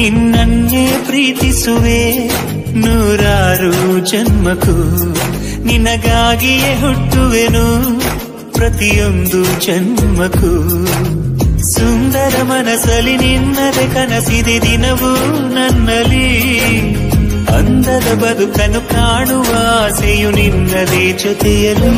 ನಿನ್ನನ್ನೇ ಪ್ರೀತಿಸುವೆ ನೂರಾರು ಜನ್ಮಕ್ಕೂ ನಿನಗಾಗಿಯೇ ಹುಟ್ಟುವೆನು ಪ್ರತಿಯೊಂದು ಜನ್ಮಕ್ಕೂ ಸುಂದರ ಮನಸ್ಸಲ್ಲಿ ನಿನ್ನದೆ ಕನಸಿದೆ ದಿನವೂ ನನ್ನಲ್ಲಿ ಅಂದದ ಬದುಕನ್ನು ಕಾಣುವ ಆಸೆಯು ನಿನ್ನದೇ ಜೊತೆಯಲ್ಲಿ